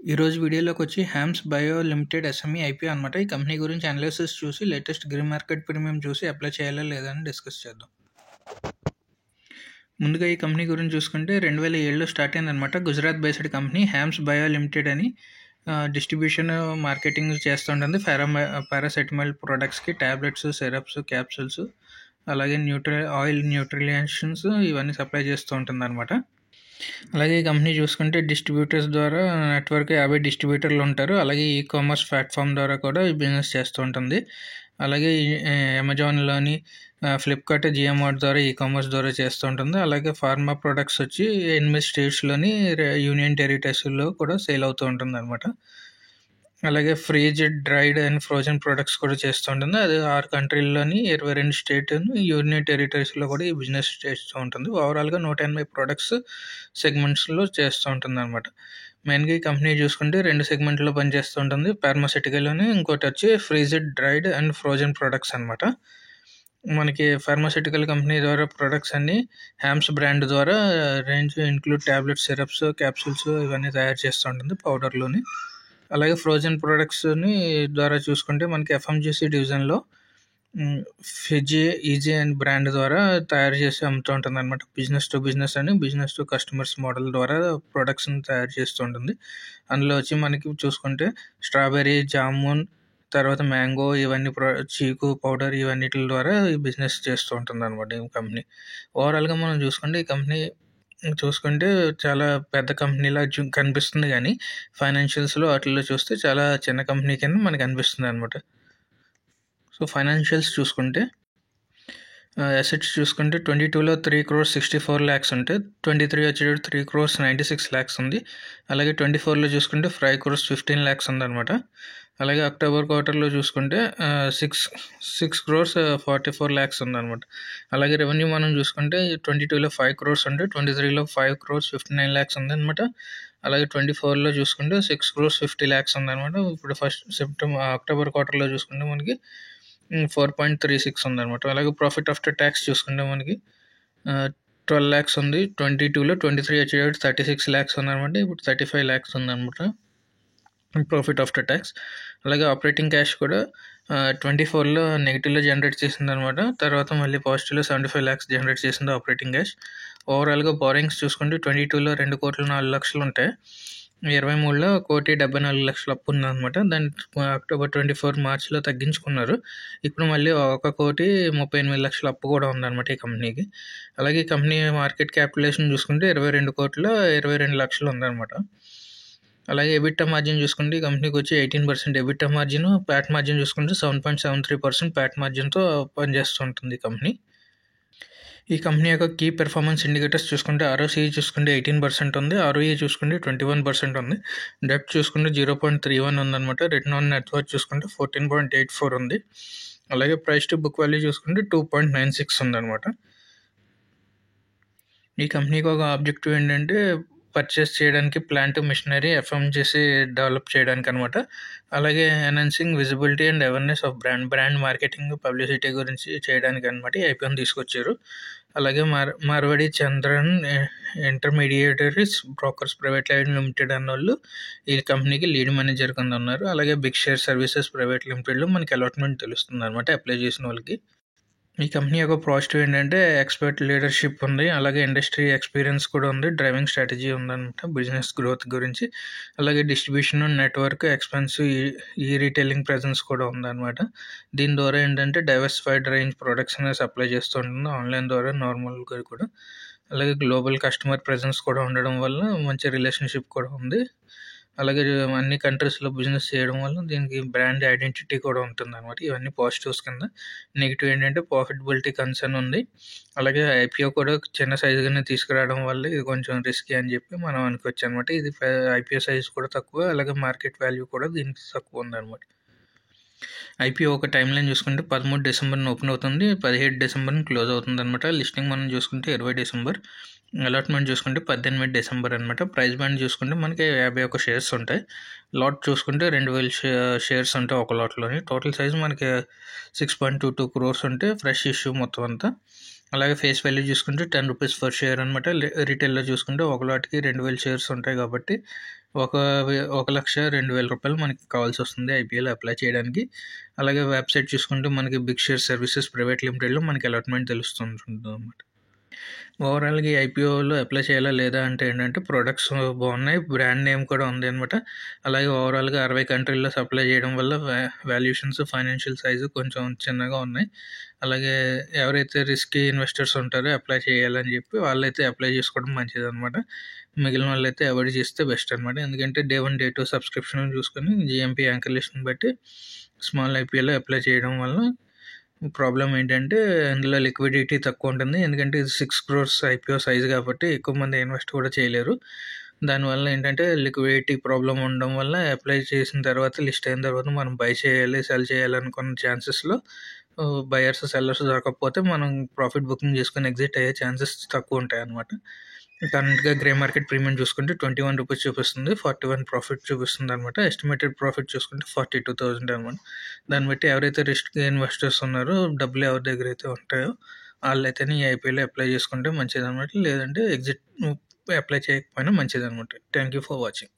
ఈరోజు వీడియోలోకొచ్చి హ్యామ్స్ bio limited SME IPO అనమాట. ఈ కంపెనీ గురించి అనాలిసిస్ చూసి లేటెస్ట్ గ్రీన్ మార్కెట్ ప్రీమియం చూసి అప్లై చేయాలా లేదా అని డిస్కస్ చేద్దాం. ముందుగా ఈ కంపెనీ గురించి చూసుకుంటే 2007లో స్టార్ట్ అయిందనమాట. Gujarat based company Hamps bio limited అని డిస్ట్రిబ్యూషన్ మార్కెటింగ్ చేస్తుంటుంది. పారాసెటమాల్ ప్రొడక్ట్స్కి ట్యాబ్లెట్స్, సిరప్స్, క్యాప్సూల్స్, అలాగే ఆయిల్ న్యూట్రిలియన్స్ ఇవన్నీ సప్లై చేస్తూ ఉంటుంది అనమాట. అలాగే ఈ కంపెనీ చూసుకుంటే డిస్ట్రిబ్యూటర్స్ ద్వారా నెట్వర్క్ 50 డిస్ట్రిబ్యూటర్లు ఉంటారు. అలాగే ఈ కామర్స్ ప్లాట్ఫామ్ ద్వారా కూడా ఈ బిజినెస్ చేస్తూ ఉంటుంది. అలాగే అమెజాన్లోని ఫ్లిప్కార్ట్, జియోమార్ట్ ద్వారా ఈ కామర్స్ ద్వారా చేస్తూ ఉంటుంది. అలాగే ఫార్మా ప్రొడక్ట్స్ వచ్చి 8 స్టేట్స్లోని యూనియన్ టెరిటరీస్లో కూడా సేల్ అవుతూ ఉంటుంది అనమాట. అలాగే freezed, dried and frozen products కూడా చేస్తూ ఉంటుంది. అది 6 కంట్రీల్లోని 22 స్టేట్ యూనియన్ టెరిటరీస్లో కూడా ఈ బిజినెస్ చేస్తూ ఉంటుంది. ఓవరాల్గా 180 ప్రొడక్ట్స్ సెగ్మెంట్స్లో చేస్తూ ఉంటుంది అనమాట. మెయిన్గా ఈ కంపెనీ చూసుకుంటే 2 సెగ్మెంట్లో పనిచేస్తూ ఉంటుంది. ఫార్మాసిటికల్ అని, ఇంకోటి వచ్చి freezed, dried and frozen products అనమాట. మనకి ఫార్మాసిటికల్ కంపెనీ ద్వారా ప్రొడక్ట్స్ అన్ని హ్యామ్స్ బ్రాండ్ ద్వారా range include tablets, syrups, capsules ఇవన్నీ తయారు చేస్తూ ఉంటుంది పౌడర్లోని. అలాగే ఫ్రోజన్ ప్రొడక్ట్స్ని ద్వారా చూసుకుంటే మనకి ఎఫ్ఎంజీసీ డివిజన్లో ఫిజీ, ఈజీ అండ్ బ్రాండ్ ద్వారా తయారు చేసి అమ్ముతూ ఉంటుంది అనమాట. బిజినెస్ టు బిజినెస్ అని, బిజినెస్ టు కస్టమర్స్ మోడల్ ద్వారా ప్రొడక్ట్స్ని తయారు చేస్తూ ఉంటుంది. అందులో వచ్చి మనకి చూసుకుంటే స్ట్రాబెర్రీ, జామున్, తర్వాత మ్యాంగో ఇవన్నీ చీకు పౌడర్ ఇవన్నిటి ద్వారా ఈ బిజినెస్ చేస్తూ ఉంటుంది అనమాట ఈ కంపెనీ. ఓవరాల్గా మనం చూసుకుంటే ఈ కంపెనీ చూసుకుంటే చాలా పెద్ద కంపెనీలా కనిపిస్తుంది, కానీ ఫైనాన్షియల్స్లో వాటిల్లో చూస్తే చాలా చిన్న కంపెనీ కింద మనకు అనిపిస్తుంది అనమాట. సో ఫైనాన్షియల్స్ చూసుకుంటే అసెట్స్ చూసుకుంటే 22లో 3,64 lakhs ఉంటే 23 వచ్చేటప్పుడు 3,96 lakhs ఉంది. అలాగే 24లో చూసుకుంటే 5,15 lakhs ఉందన్నమాట. అలాగే అక్టోబర్ క్వార్టర్లో చూసుకుంటే 6,44 lakhs ఉందన్నమాట. అలాగే రెవెన్యూ మనం చూసుకుంటే 22లో 5 crores ఉంటే 23లో 5,59 lakhs ఉందన్నమాట. అలాగే 24లో చూసుకుంటే 6,50 lakhs ఉందన్నమాట. ఇప్పుడు అక్టోబర్ క్వార్టర్లో చూసుకుంటే మనకి 4.36 ఉందన్నమాట. అలాగే ప్రాఫిట్ ఆఫ్టర్ ట్యాక్స్ చూసుకుంటే మనకి 12 lakhs ఉంది. 22లో 23 వచ్చేటప్పుడు 36 lakhs ఉందన్నమాట. ఇప్పుడు 35 lakhs ఉందన్నమాట ప్రాఫిట్ ఆఫ్టర్ ట్యాక్స్. అలాగే ఆపరేటింగ్ క్యాష్ కూడా 24లో నెగిటివ్లో జనరేట్ చేసింది అనమాట. తర్వాత మళ్ళీ పాజిటివ్లో 75 lakhs జనరేట్ చేసింది ఆపరేటింగ్ క్యాష్. ఓవరాల్గా బారోయింగ్స్ చూసుకుంటే 22లో 2,04,00,000 ఉంటాయి. 23లో 1,74,00,000 అప్పు ఉందన్నమాట. దాన్ని అక్టోబర్ 24 మార్చిలో తగ్గించుకున్నారు. ఇప్పుడు మళ్ళీ 1,38,00,000 అప్పు కూడా ఉందన్నమాట ఈ కంపెనీకి. అలాగే ఈ కంపెనీ మార్కెట్ క్యాపిటలైజేషన్ చూసుకుంటే 22,22,00,000 ఉందన్నమాట. అలాగే ఎబిటా మార్జిన్ చూసుకుంటే ఈ కంపెనీకి వచ్చి 18% ఎబిటా మార్జిన్, ప్యాట్ మార్జిన్ చూసుకుంటే 7.73% ప్యాట్ మార్జిన్తో పనిచేస్తూ ఉంటుంది ఈ కంపెనీ. ఈ కంపెనీ యొక్క కీ పెర్ఫార్మెన్స్ ఇండికేటర్స్ చూసుకుంటే ఆర్ఓసీ చూసుకుంటే 18% ఉంది, ఆర్ఓఈ చూసుకుంటే 21% ఉంది, డెప్ట్ చూసుకుంటే 0.31 ఉందన్నమాట. రిటర్న్ ఆన్ నెట్వర్క్ చూసుకుంటే 14.84 ఉంది. అలాగే ప్రైస్ టు బుక్ వాల్యూ చూసుకుంటే 2.96 ఉందన్నమాట. ఈ కంపెనీకి ఒక ఆబ్జెక్టివ్ ఏంటంటే పర్చేస్ చేయడానికి ప్లాంట్, మిషనరీ, ఎఫ్ఎంజీసీ డెవలప్ చేయడానికి అనమాట. అలాగే enhancing visibility and awareness of brand marketing, publicity గురించి చేయడానికి అనమాట ఈ ఐపీఓని తీసుకొచ్చారు. అలాగే Marwadi Chandran intermediaries brokers private limited అన్న వాళ్ళు ఈ కంపెనీకి లీడ్ మేనేజర్ కింద ఉన్నారు. అలాగే బిగ్ షేర్ సర్వీసెస్ ప్రైవేట్ లిమిటెడ్లో మనకి అలాట్మెంట్ తెలుస్తుంది అనమాట అప్లై చేసిన వాళ్ళకి. ఈ కంపెనీ యొక్క పాజిటివ్ ఏంటంటే ఎక్స్పర్ట్ లీడర్షిప్ ఉంది, అలాగే ఇండస్ట్రీ ఎక్స్పీరియన్స్ కూడా ఉంది, డ్రైవింగ్ స్ట్రాటజీ ఉందన్నమాట బిజినెస్ గ్రోత్ గురించి. అలాగే డిస్ట్రిబ్యూషన్, నెట్వర్క్, ఎక్స్పెన్సివ్ ఈ రీటైలింగ్ ప్రెజెన్స్ కూడా ఉందన్నమాట. దీని ద్వారా ఏంటంటే డైవర్సిఫైడ్ రేంజ్ ప్రొడక్ట్స్ అనేది సప్లై చేస్తూ ఉంటుంది ఆన్లైన్ ద్వారా, నార్మల్గా కూడా. అలాగే గ్లోబల్ కస్టమర్ ప్రెజెన్స్ కూడా ఉండడం వల్ల మంచి రిలేషన్షిప్ కూడా ఉంది. అలాగే అన్ని కంట్రీస్లో బిజినెస్ చేయడం వల్ల దీనికి బ్రాండ్ ఐడెంటిటీ కూడా ఉంటుంది అనమాట. ఇవన్నీ పాజిటివ్స్ కింద. నెగిటివ్ ఏంటంటే ప్రాఫిటబిలిటీ కన్సర్న్ ఉంది. అలాగే ఐపీఓ కూడా చిన్న సైజుగానే తీసుకురావడం వల్ల ఇది కొంచెం రిస్కీ అని చెప్పి మనం అనుకోవచ్చు అనమాట. ఇది ఐపీఓ సైజ్ కూడా తక్కువ, అలాగే మార్కెట్ వాల్యూ కూడా దీనికి తక్కువ ఉందన్నమాట. ఐపీఓ ఒక టైం లైన్ చూసుకుంటే 13 డిసెంబర్ని ఓపెన్ అవుతుంది, 17 డిసెంబర్ని క్లోజ్ అవుతుంది అనమాట. లిస్టింగ్ మనం చూసుకుంటే 20 డిసెంబర్, అలాట్మెంట్ చూసుకుంటే 18 డిసెంబర్ అనమాట. ప్రైస్ బ్యాండ్ చూసుకుంటే మనకి 51 షేర్స్ ఉంటాయి. లాట్ చూసుకుంటే 2,000 షేర్స్ ఉంటాయి ఒక లాట్లోని. టోటల్ సైజ్ మనకి 6.22 crores ఉంటే ఫ్రెష్ ఇష్యూ మొత్తం అంతా. అలాగే ఫేస్ వాల్యూ చూసుకుంటే ₹10 పర్ షేర్ అనమాట. రిటైల్‌లో చూసుకుంటే ఒక లాట్‌కి 2000 షేర్స్ ఉంటాయి కాబట్టి ఒక 1,02,000 మనకి కావాల్సొస్తుంది ఐపీఓలో అప్లై చేయడానికి. అలాగే వెబ్‌సైట్ చూసుకుంటే మనకి బిగ్ షేర్ సర్వీసెస్ ప్రైవేట్ లిమిటెడ్‌లో మనకి అలాట్‌మెంట్ తెలుస్తుంటుందనమాట. ఓవరాల్‌గా ఈ ఐపీఓలో అప్లై చేయాలా లేదా అంటే ఏంటంటే ప్రొడక్ట్స్ బాగున్నాయి. బ్రాండ్ నేమ్ కూడా ఉంది అనమాట. అలాగే ఓవరాల్‌గా 60 కంట్రీల్లో సప్లై చేయడం వల్ల వాల్యుయేషన్స్, ఫైనాన్షియల్ సైజ్ కొంచెం చిన్నగా ఉన్నాయి. అలాగే ఎవరైతే రిస్కీ ఇన్వెస్టర్స్ ఉంటారో అప్లై చేయాలని చెప్పి వాళ్ళైతే అప్లై చేసుకోవడం మంచిదనమాట. మిగిలిన వాళ్ళైతే అవాయిడ్ చేస్తే బెస్ట్ అనమాట. ఎందుకంటే డే 1, డే 2 సబ్స్క్రిప్షన్ చూసుకొని జీఎంపీ యాంకర్ లిస్ట్‌ని బట్టి స్మాల్ ఐపీఓలో అప్లై చేయడం వల్ల ప్రాబ్లమ్ ఏంటంటే అందులో లిక్విడిటీ తక్కువ ఉంటుంది. ఎందుకంటే ఇది 6 క్రోర్స్ ఐపీఓ సైజ్ కాబట్టి ఎక్కువ మంది ఇన్వెస్ట్ కూడా చేయలేరు. దానివల్ల ఏంటంటే లిక్విడిటీ ప్రాబ్లమ్ ఉండడం వల్ల అప్లై చేసిన తర్వాత లిస్ట్ అయిన తర్వాత మనం బై చేయాలి, సెల్ చేయాలనుకున్న ఛాన్సెస్‌లో బయర్స్, సెల్లర్స్ దొరకకపోతే మనం ప్రాఫిట్ బుకింగ్ చేసుకొని ఎగ్జిట్ అయ్యే ఛాన్సెస్ తక్కువ ఉంటాయన్నమాట. కరెంట్‌గా గ్రే మార్కెట్ ప్రీమియం చూసుకుంటే ₹21 చూపిస్తుంది. 41 ప్రాఫిట్ చూపిస్తుందనమాట. ఎస్టిమేటెడ్ ప్రాఫిట్ చూసుకుంటే 42,000 అనమాట. దాన్ని బట్టి ఎవరైతే రిస్క్ ఇన్వెస్టర్స్ ఉన్నారో డబ్బులు ఎవరి దగ్గర అయితే ఉంటాయో ఆళ్ళైతేనే ఈ ఐపీఓలో అప్లై చేసుకుంటే మంచిదనమాట. లేదంటే ఎగ్జిట్ అప్లై చేయకపోయినా మంచిదనమాట. Thank you for watching.